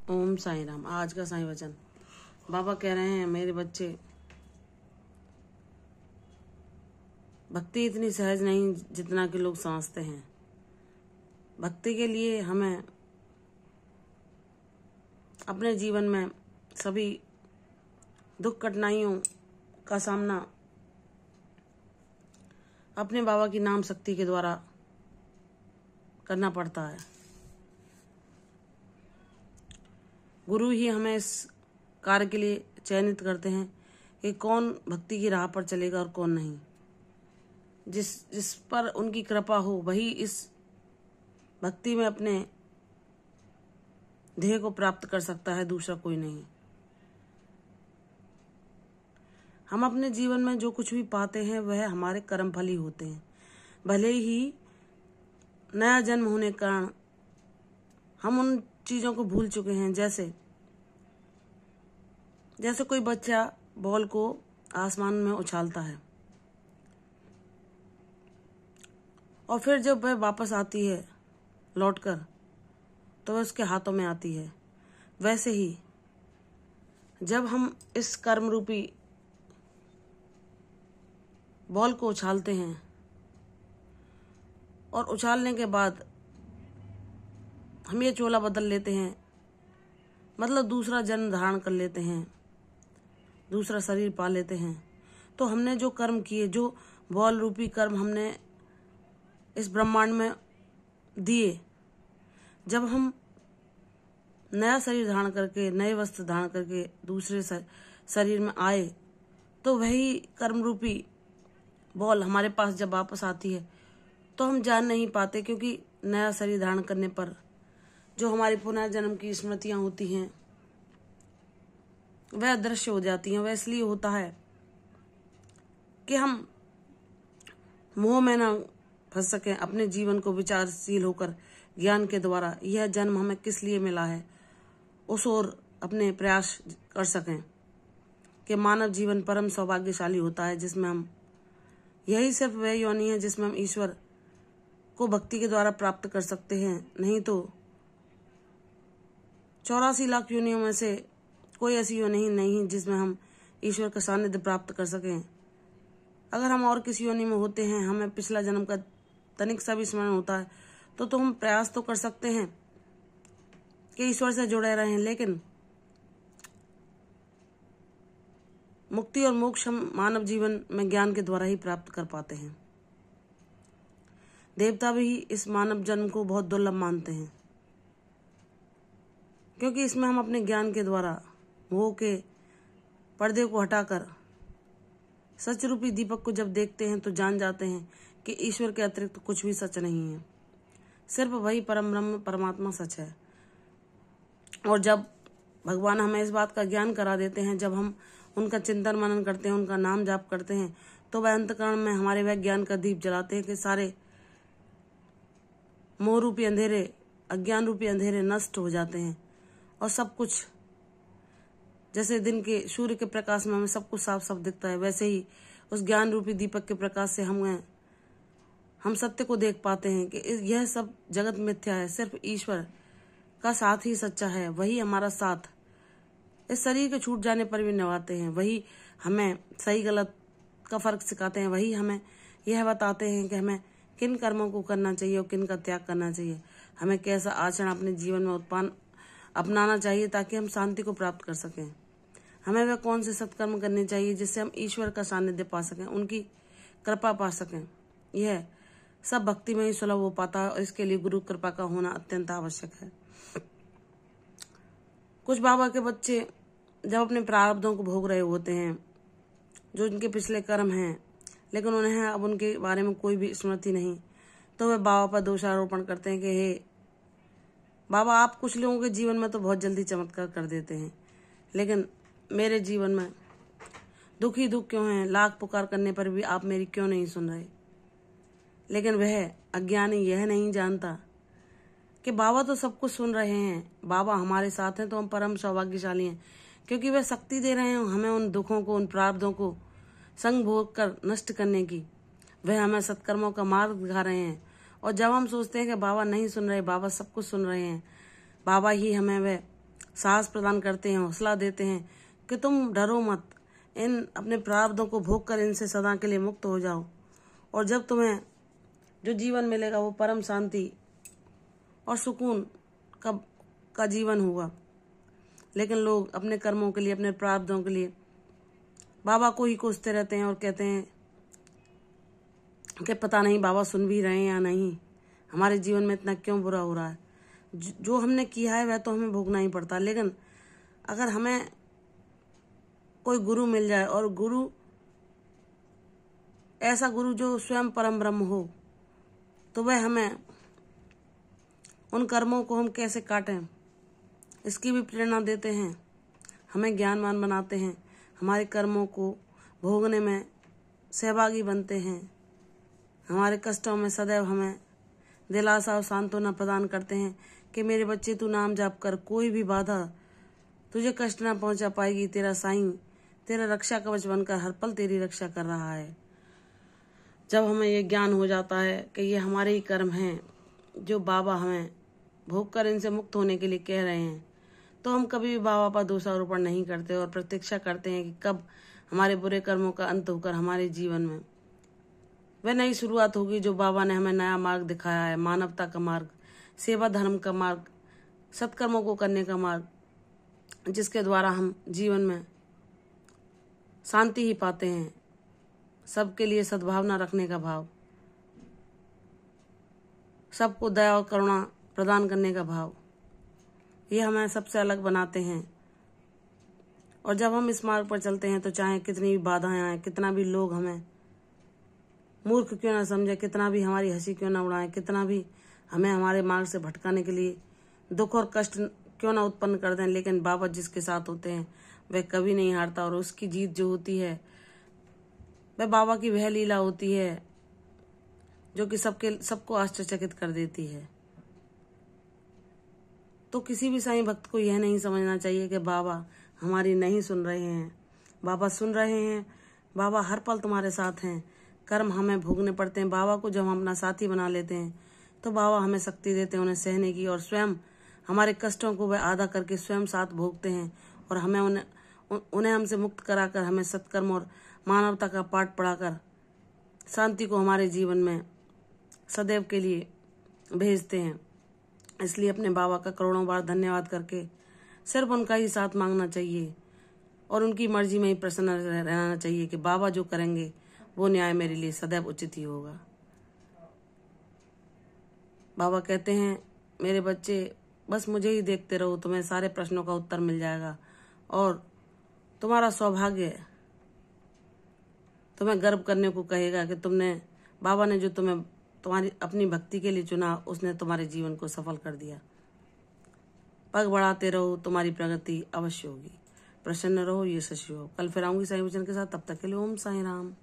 ओम साईं राम। आज का साईं वचन बाबा कह रहे हैं, मेरे बच्चे, भक्ति इतनी सहज नहीं जितना कि लोग समझते हैं। भक्ति के लिए हमें अपने जीवन में सभी दुख कठिनाइयों का सामना अपने बाबा की नाम शक्ति के द्वारा करना पड़ता है। गुरु ही हमें इस कार्य के लिए चयनित करते हैं कि कौन भक्ति की राह पर चलेगा और कौन नहीं। जिस पर उनकी कृपा हो वही इस भक्ति में अपने ध्येय को प्राप्त कर सकता है, दूसरा कोई नहीं। हम अपने जीवन में जो कुछ भी पाते हैं वह हमारे कर्म फल ही होते हैं। भले ही नया जन्म होने के कारण हम उन चीजों को भूल चुके हैं, जैसे कोई बच्चा बॉल को आसमान में उछालता है और फिर जब वह वापस आती है लौटकर तो वह उसके हाथों में आती है। वैसे ही जब हम इस कर्म रूपी बॉल को उछालते हैं और उछालने के बाद हम ये चोला बदल लेते हैं, मतलब दूसरा जन्म धारण कर लेते हैं, दूसरा शरीर पा लेते हैं, तो हमने जो कर्म किए, जो बॉल रूपी कर्म हमने इस ब्रह्मांड में दिए, जब हम नया शरीर धारण करके, नए वस्त्र धारण करके दूसरे शरीर में आए, तो वही कर्म रूपी बॉल हमारे पास जब वापस आती है तो हम जान नहीं पाते, क्योंकि नया शरीर धारण करने पर जो हमारी पुनर्जन्म की स्मृतियां होती हैं वह अदृश्य हो जाती हैं। वह इसलिए होता है कि हम मोह में ना फंस सकें, अपने जीवन को विचारशील होकर ज्ञान के द्वारा यह जन्म हमें किस लिए मिला है उस ओर अपने प्रयास कर सकें कि मानव जीवन परम सौभाग्यशाली होता है, जिसमें हम यही सिर्फ वह योनि है जिसमें हम ईश्वर को भक्ति के द्वारा प्राप्त कर सकते हैं। नहीं तो 84 लाख योनियों में से कोई ऐसी योनि नहीं जिसमें हम ईश्वर का सानिध्य प्राप्त कर सकें। अगर हम और किसी योनि में होते हैं, हमें पिछला जन्म का तनिक सा भी स्मरण होता है तो हम प्रयास तो कर सकते हैं कि ईश्वर से जुड़े रहें, लेकिन मुक्ति और मोक्ष हम मानव जीवन में ज्ञान के द्वारा ही प्राप्त कर पाते हैं। देवता भी इस मानव जन्म को बहुत दुर्लभ मानते हैं, क्योंकि इसमें हम अपने ज्ञान के द्वारा मोह के पर्दे को हटाकर सच रूपी दीपक को जब देखते हैं तो जान जाते हैं कि ईश्वर के अतिरिक्त कुछ भी सच नहीं है, सिर्फ वही परम ब्रह्म परमात्मा सच है। और जब भगवान हमें इस बात का ज्ञान करा देते हैं, जब हम उनका चिंतन मनन करते हैं, उनका नाम जाप करते हैं, तो वह अंतकरण में हमारे वह ज्ञान का दीप जलाते हैं कि सारे मोह रूपी अंधेरे, अज्ञान रूपी अंधेरे नष्ट हो जाते हैं और सब कुछ जैसे दिन के सूर्य के प्रकाश में हमें सब कुछ साफ साफ दिखता है, वैसे ही उस ज्ञान रूपी दीपक के प्रकाश से हम सत्य को देख पाते हैं कि यह सब जगत मिथ्या है, सिर्फ ईश्वर का साथ ही सच्चा है। वही हमारा साथ इस शरीर के छूट जाने पर भी निभाते हैं, वही हमें सही गलत का फर्क सिखाते हैं, वही हमें यह बताते हैं कि हमें किन कर्मों को करना चाहिए और किन का त्याग करना चाहिए, हमें कैसा आचरण अपने जीवन में अपनाना चाहिए ताकि हम शांति को प्राप्त कर सकें, हमें वह कौन से सत्कर्म करने चाहिए जिससे हम ईश्वर का सानिध्य पा सकें, उनकी कृपा पा सकें। यह सब भक्ति में ही सुलभ हो पाता है और इसके लिए गुरु कृपा का होना अत्यंत आवश्यक है। कुछ बाबा के बच्चे जब अपने प्रारब्धों को भोग रहे होते हैं, जो उनके पिछले कर्म हैं, लेकिन उन्हें अब उनके बारे में कोई भी स्मृति नहीं, तो वे बाबा पर दोषारोपण करते हैं कि हे बाबा, आप कुछ लोगों के जीवन में तो बहुत जल्दी चमत्कार कर देते हैं, लेकिन मेरे जीवन में दुख ही दुख क्यों है, लाख पुकार करने पर भी आप मेरी क्यों नहीं सुन रहे। लेकिन वह अज्ञानी यह नहीं जानता कि बाबा तो सब कुछ सुन रहे हैं, बाबा हमारे साथ हैं तो हम परम सौभाग्यशाली हैं, क्योंकि वह शक्ति दे रहे हैं हमें उन दुखों को, उन प्रारब्धों को संग भोग कर नष्ट करने की। वह हमें सत्कर्मों का मार्ग दिखा रहे हैं। और जब हम सोचते हैं कि बाबा नहीं सुन रहे, बाबा सब कुछ सुन रहे हैं, बाबा ही हमें वह साहस प्रदान करते हैं, हौसला देते हैं कि तुम डरो मत, इन अपने प्रारब्धों को भोग कर इनसे सदा के लिए मुक्त हो जाओ, और जब तुम्हें जो जीवन मिलेगा वो परम शांति और सुकून का जीवन होगा। लेकिन लोग अपने कर्मों के लिए, अपने प्रारब्धों के लिए बाबा को ही कोसते रहते हैं और कहते हैं कि पता नहीं बाबा सुन भी रहे हैं या नहीं, हमारे जीवन में इतना क्यों बुरा हो रहा है। जो हमने किया है वह तो हमें भोगना ही पड़ता है। लेकिन अगर हमें कोई गुरु मिल जाए, और गुरु ऐसा गुरु जो स्वयं परम ब्रह्म हो, तो वह हमें उन कर्मों को हम कैसे काटें इसकी भी प्रेरणा देते हैं, हमें ज्ञानवान बनाते हैं, हमारे कर्मों को भोगने में सहभागी बनते हैं, हमारे कष्टों में सदैव हमें दिलासा और सांत्वना प्रदान करते हैं कि मेरे बच्चे तू नाम जाप कर, कोई भी बाधा तुझे कष्ट ना पहुंचा पाएगी, तेरा साईं तेरा रक्षा कवच बनकर हर पल तेरी रक्षा कर रहा है। जब हमें ये ज्ञान हो जाता है कि ये हमारे ही कर्म हैं जो बाबा हमें भोग कर इनसे मुक्त होने के लिए कह रहे हैं, तो हम कभी भी बाबा पर दोषारोपण नहीं करते और प्रतीक्षा करते हैं कि कब हमारे बुरे कर्मों का अंत होकर हमारे जीवन में वह नई शुरुआत होगी जो बाबा ने हमें नया मार्ग दिखाया है, मानवता का मार्ग, सेवा धर्म का मार्ग, सत्कर्मों को करने का मार्ग, जिसके द्वारा हम जीवन में शांति ही पाते हैं, सबके लिए सद्भावना रखने का भाव, सबको दया और करुणा प्रदान करने का भाव, ये हमें सबसे अलग बनाते हैं। और जब हम इस मार्ग पर चलते हैं तो चाहे कितनी भी बाधाएं आए, कितना भी लोग हमें मूर्ख क्यों ना समझे, कितना भी हमारी हंसी क्यों ना उड़ाए, कितना भी हमें हमारे मार्ग से भटकाने के लिए दुख और कष्ट क्यों ना उत्पन्न कर दें, लेकिन बाबा जिसके साथ होते हैं वह कभी नहीं हारता, और उसकी जीत जो होती है वह बाबा की वह लीला होती है जो कि सबको आश्चर्यचकित कर देती है। तो किसी भी साईं भक्त को यह नहीं समझना चाहिए कि बाबा हमारी नहीं सुन रहे हैं। बाबा सुन रहे हैं, बाबा हर पल तुम्हारे साथ हैं। कर्म हमें भोगने पड़ते हैं, बाबा को जब हम अपना साथी बना लेते हैं तो बाबा हमें शक्ति देते हैं उन्हें सहने की, और स्वयं हमारे कष्टों को वह आधा करके स्वयं साथ भोगते हैं, और हमें उन्हें हमसे मुक्त कराकर हमें सत्कर्म और मानवता का पाठ पढ़ाकर शांति को हमारे जीवन में सदैव के लिए भेजते हैं। इसलिए अपने बाबा का करोड़ों बार धन्यवाद करके सिर्फ उनका ही साथ मांगना चाहिए, और उनकी मर्जी में ही प्रसन्न रहना चाहिए कि बाबा जो करेंगे वो न्याय मेरे लिए सदैव उचित ही होगा। बाबा कहते हैं, मेरे बच्चे बस मुझे ही देखते रहो, तुम्हें सारे प्रश्नों का उत्तर मिल जाएगा, और तुम्हारा सौभाग्य तुम्हें गर्व करने को कहेगा कि बाबा ने जो तुम्हें तुम्हारी अपनी भक्ति के लिए चुना, उसने तुम्हारे जीवन को सफल कर दिया। पग बढ़ाते रहो, तुम्हारी प्रगति अवश्य होगी। प्रसन्न रहो, ये सच हो। कल फिर आऊंगी साईं वचन के साथ, तब तक के लिए ओम साईं राम।